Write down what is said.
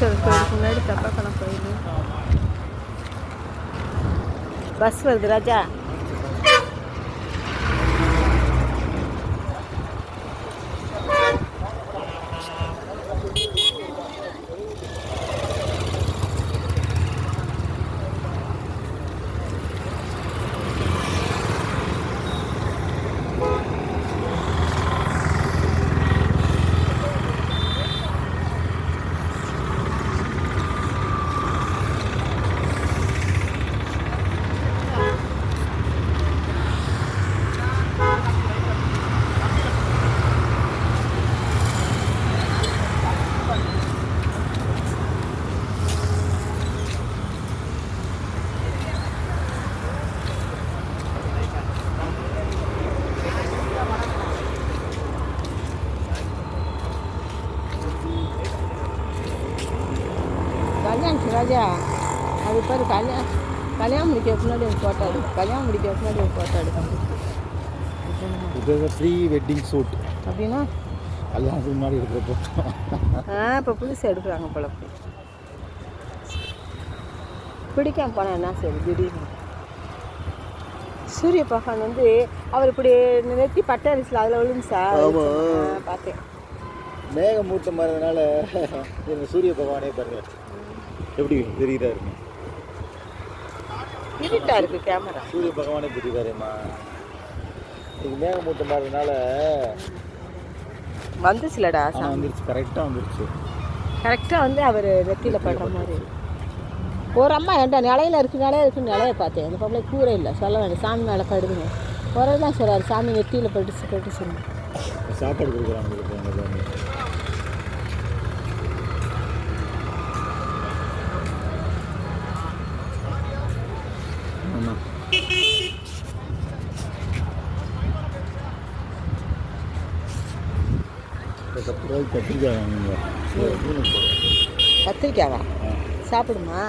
புலிசர் கோயிலுக்கு முன்னாடி தப்பாக்கணம் கோயில். பஸ் வருது ராஜா. ராஜா அது பேர் கல்யாணம் முடிக்க முன்னாடி ஒரு ஃபோட்டோ எடுக்கும். கல்யாணம் முடிக்க முன்னாடி ஒரு ஃபோட்டோ எடுக்கும். இது ப்ரீ வெட்டிங் ஷூட் அப்படின்னா கல்யாணத்துக்கு முன்னாடி எடுக்கிறப்போ. இப்போ புதுசாக எடுக்கிறாங்க போல. பிடிக்காம போனால் என்ன சரி திடீர்னு சூரிய பகவான் வந்து அவர் இப்படி நெத்தி பட்டை அரிசியில் அதில் விழுந்து சார் பார்த்தேன். மேகமூட்டம் வரதுனால இந்த சூரிய பகவானே பாருங்க எப்படி தெரியுதா இருக்கு. இருட்டா இருக்கு கேமரா. சூரிய பகவானே தெரியுதாருமா. இது மேகமூட்டம் வரதுனால வந்துச்சுலடா. வந்துருச்சு, கரெக்டாக வந்துருச்சு. கரெக்டாக வந்து அவர் நெத்தியில் படுற மாதிரி. ஒரு அம்மா என்கிட்ட நிலையில இருக்குன்னு நிலைய பார்த்தேன். அந்த பொம்பளை கூரை இல்லை சொல்ல வேண்டாம். சாமி மேலே படுதுங்க. ஒரு தான் சொல்கிறார் சாமி நெத்தியில் பட்டு சொன்னேன். சாப்பாடு கொடுக்குறாங்க. கத்திரிக்காவா சாப்பிடுமா?